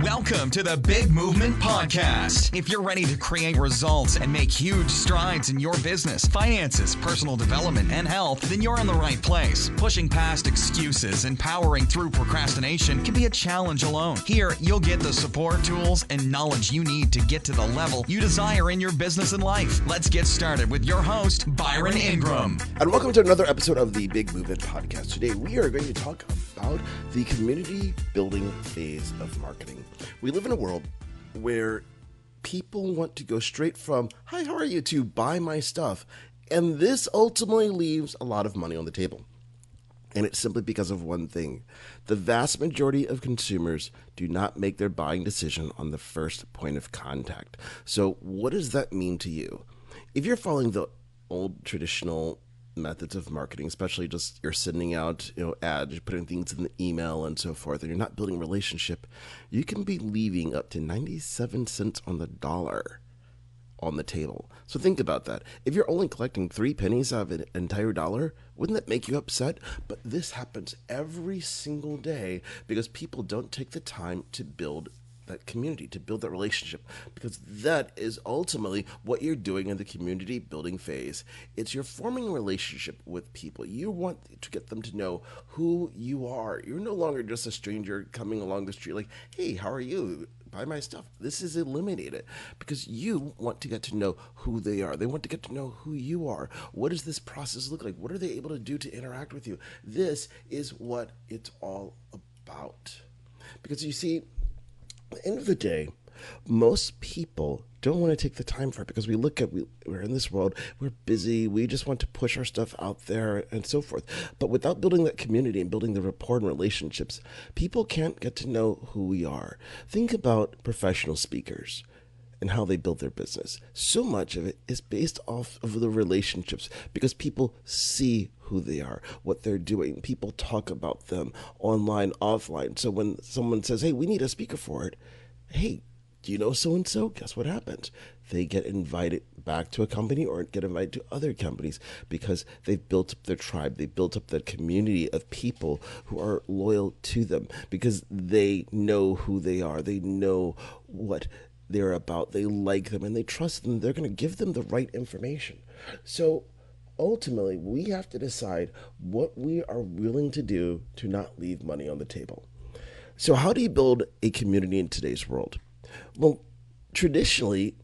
Welcome to the Big Movement Podcast. If you're ready to create results and make huge strides in your business, finances, personal development, and health, then you're in the right place. Pushing past excuses and powering through procrastination can be a challenge alone. Here, you'll get the support, tools, and knowledge you need to get to the level you desire in your business and life. Let's get started with your host, Byron Ingram. And welcome to another episode of the Big Movement Podcast. Today, we are going to talk about the community building phase of marketing. We live in a world where people want to go straight from, hi, how are you, to buy my stuff. And this ultimately leaves a lot of money on the table. And it's simply because of one thing. The vast majority of consumers do not make their buying decision on the first point of contact. So what does that mean to you? If you're following the old traditional methods of marketing, especially just you're sending out ads, you're putting things in the email and so forth, and you're not building a relationship, you can be leaving up to 97 cents on the dollar on the table. So think about that. If you're only collecting 3 pennies out of an entire dollar, wouldn't that make you upset? But this happens every single day because people don't take the time to build that community, to build that relationship, because that is ultimately what you're doing in the community building phase. It's you're forming a relationship with people. You want to get them to know who you are. You're no longer just a stranger coming along the street like, hey, how are you? Buy my stuff. This is eliminated because you want to get to know who they are. They want to get to know who you are. What does this process look like? What are they able to do to interact with you? This is what it's all about. Because you see, at the end of the day, most people don't want to take the time for it because we're in this world, we're busy, we just want to push our stuff out there and so forth. But without building that community and building the rapport and relationships, people can't get to know who we are. Think about professional speakers and how they build their business. So much of it is based off of the relationships because people see who they are, what they're doing. People talk about them online, offline. So when someone says, hey, we need a speaker for it, hey, do you know so-and-so? Guess what happens? They get invited back to a company or get invited to other companies because they've built up their tribe. They've built up that community of people who are loyal to them because they know who they are. They know what they're about. They like them and they trust them. They're going to give them the right information. So ultimately, we have to decide what we are willing to do to not leave money on the table. So how do you build a community in today's world? Well, traditionally,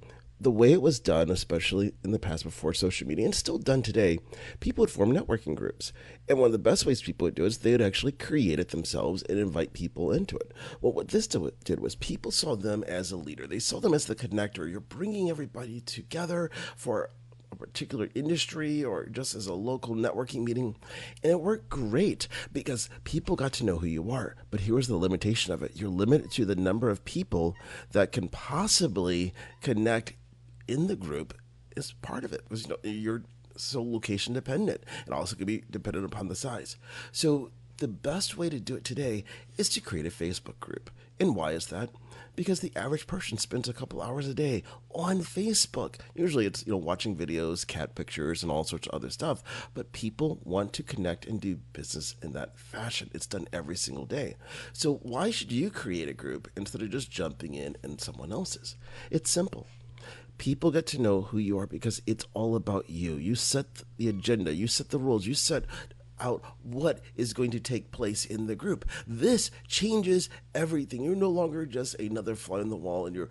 the way it was done, especially in the past before social media, and still done today, people would form networking groups. And one of the best ways people would do is they would actually create it themselves and invite people into it. Well, what this did was people saw them as a leader. They saw them as the connector. You're bringing everybody together for a particular industry or just as a local networking meeting. And it worked great because people got to know who you are. But here was the limitation of it. You're limited to the number of people that can possibly connect in the group is part of it. Because, you're so location dependent and also can be dependent upon the size. So the best way to do it today is to create a Facebook group. And why is that? Because the average person spends a couple hours a day on Facebook. Usually it's, watching videos, cat pictures, and all sorts of other stuff. But people want to connect and do business in that fashion. It's done every single day. So why should you create a group instead of just jumping in someone else's? It's simple. People get to know who you are because it's all about you. You set the agenda. You set the rules. You set out what is going to take place in the group. This changes everything. You're no longer just another fly on the wall and you're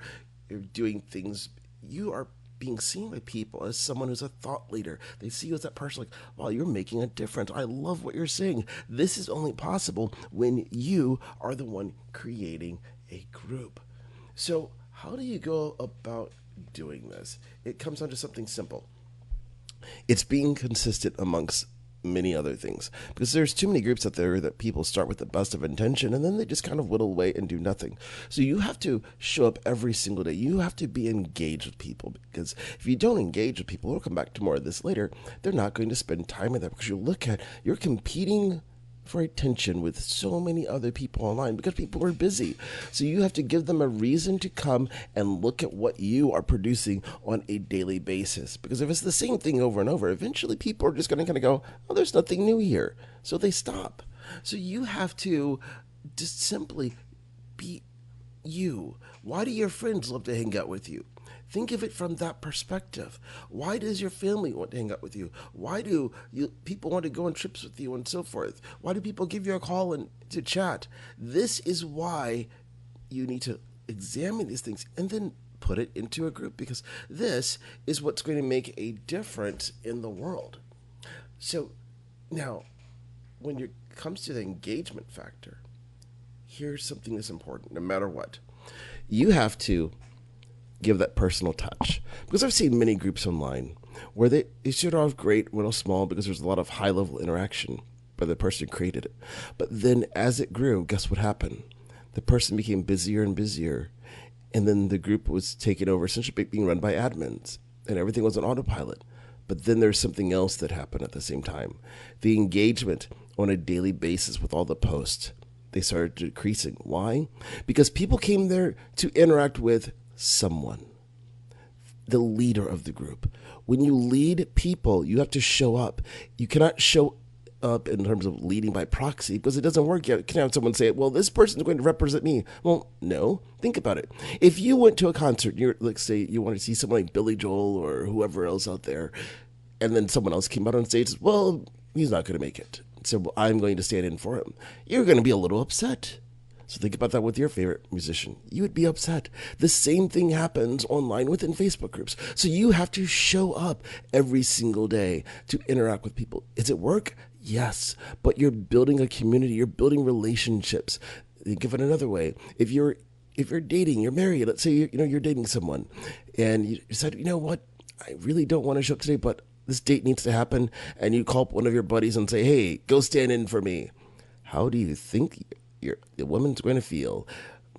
doing things. You are being seen by people as someone who's a thought leader. They see you as that person like, wow, you're making a difference. I love what you're saying. This is only possible when you are the one creating a group. So how do you go about doing this? It comes down to something simple. It's being consistent amongst many other things, because there's too many groups out there that people start with the best of intention and then they just kind of whittle away and do nothing. So you have to show up every single day. You have to be engaged with people, because if you don't engage with people, we'll come back to more of this later, they're not going to spend time with them, because you're competing for attention with so many other people online because people are busy. So you have to give them a reason to come and look at what you are producing on a daily basis. Because if it's the same thing over and over, eventually people are just going to kind of go, oh, there's nothing new here. So they stop. So you have to just simply be you? Why do your friends love to hang out with you? Think of it from that perspective. Why does your family want to hang out with you? Why do people want to go on trips with you and so forth? Why do people give you a call and to chat? This is why you need to examine these things and then put it into a group, because this is what's going to make a difference in the world. So now, when it comes to the engagement factor, here's something that's important. No matter what, you have to give that personal touch, because I've seen many groups online where they start off great, little small, because there's a lot of high level interaction by the person who created it. But then as it grew, guess what happened? The person became busier and busier, and then the group was taken over, essentially being run by admins, and everything was on autopilot. But then there's something else that happened at the same time. The engagement on a daily basis with all the posts, they started decreasing. Why? Because people came there to interact with someone, the leader of the group. When you lead people, you have to show up. You cannot show up in terms of leading by proxy, because it doesn't work. You can have someone say, well, this person is going to represent me. Well, no. Think about it. If you went to a concert, like, say you want to see someone like Billy Joel or whoever else out there, and then someone else came out on stage and says, well, he's not going to make it, so well, I'm going to stand in for him. You're going to be a little upset. So think about that with your favorite musician. You would be upset. The same thing happens online within Facebook groups. So you have to show up every single day to interact with people. Is it work? Yes. But you're building a community. You're building relationships. Think of it another way. If you're dating, you're married. Let's say you're dating someone, and you decide, you know what, I really don't want to show up today, but this date needs to happen. And you call up one of your buddies and say, hey, go stand in for me. How do you think the woman's going to feel?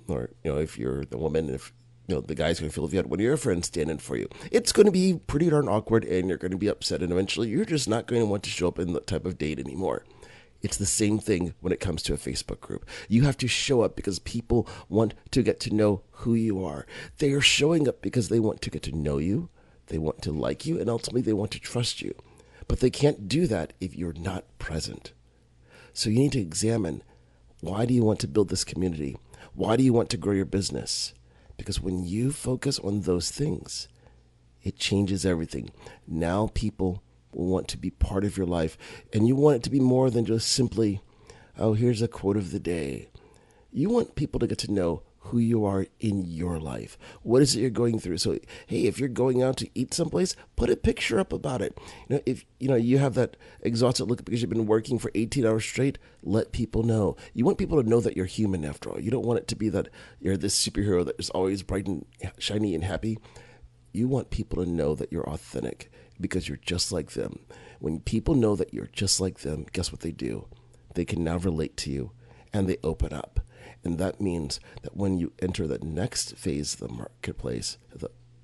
Or, if you're the woman, if the guy's going to feel if you had one of your friends stand in for you. It's going to be pretty darn awkward, and you're going to be upset, and eventually you're just not going to want to show up in that type of date anymore. It's the same thing when it comes to a Facebook group. You have to show up because people want to get to know who you are. They are showing up because they want to get to know you, they want to like you, and ultimately they want to trust you. But they can't do that if you're not present. So you need to examine, why do you want to build this community? Why do you want to grow your business? Because when you focus on those things, it changes everything. Now people will want to be part of your life, and you want it to be more than just simply, oh, here's a quote of the day. You want people to get to know who you are in your life. What is it you're going through? So, hey, if you're going out to eat someplace, put a picture up about it. If you have that exhausted look because you've been working for 18 hours straight, let people know. You want people to know that you're human after all. You don't want it to be that you're this superhero that is always bright and shiny and happy. You want people to know that you're authentic because you're just like them. When people know that you're just like them, guess what they do? They can now relate to you, and they open up. And that means that when you enter the next phase of the marketplace,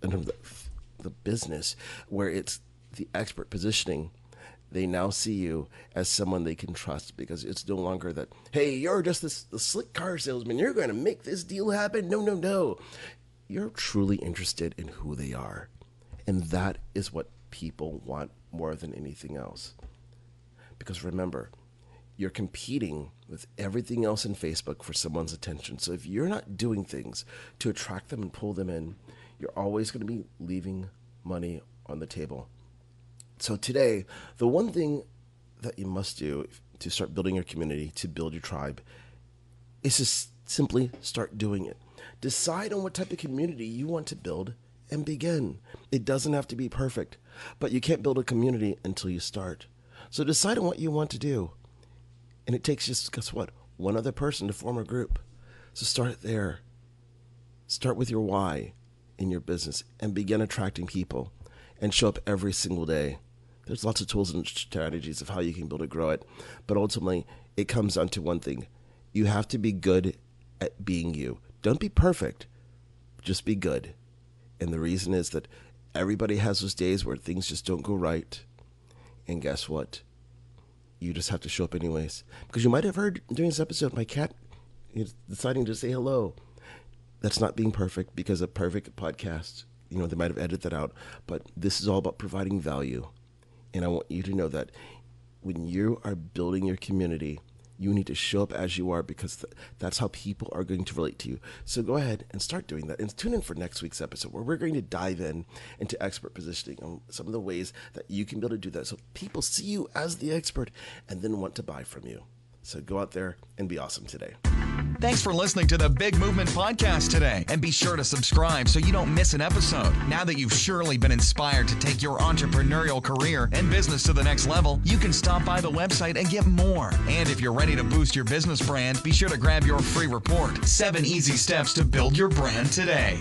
in terms of the business, where it's the expert positioning, they now see you as someone they can trust, because it's no longer that, hey, you're just the slick car salesman, you're going to make this deal happen. No. You're truly interested in who they are. And that is what people want more than anything else. Because remember, you're competing with everything else in Facebook for someone's attention. So if you're not doing things to attract them and pull them in, you're always going to be leaving money on the table. So today, the one thing that you must do to start building your community, to build your tribe, is to simply start doing it. Decide on what type of community you want to build and begin. It doesn't have to be perfect, but you can't build a community until you start. So decide on what you want to do. And it takes just, guess what, one other person to form a group. So start there. Start with your why in your business and begin attracting people and show up every single day. There's lots of tools and strategies of how you can build and grow it. But ultimately, it comes down to one thing. You have to be good at being you. Don't be perfect. Just be good. And the reason is that everybody has those days where things just don't go right. And guess what? You just have to show up anyways. Because you might have heard during this episode, my cat is deciding to say hello. That's not being perfect, because a perfect podcast, they might have edited that out. But this is all about providing value. And I want you to know that when you are building your community, You need to show up as you are, because that's how people are going to relate to you. So go ahead and start doing that. And tune in for next week's episode, where we're going to dive into expert positioning on some of the ways that you can be able to do that, so people see you as the expert and then want to buy from you. So go out there and be awesome today. Thanks for listening to the Big Movement Podcast today. And be sure to subscribe so you don't miss an episode. Now that you've surely been inspired to take your entrepreneurial career and business to the next level, you can stop by the website and get more. And if you're ready to boost your business brand, be sure to grab your free report, 7 Easy Steps to Build Your Brand Today.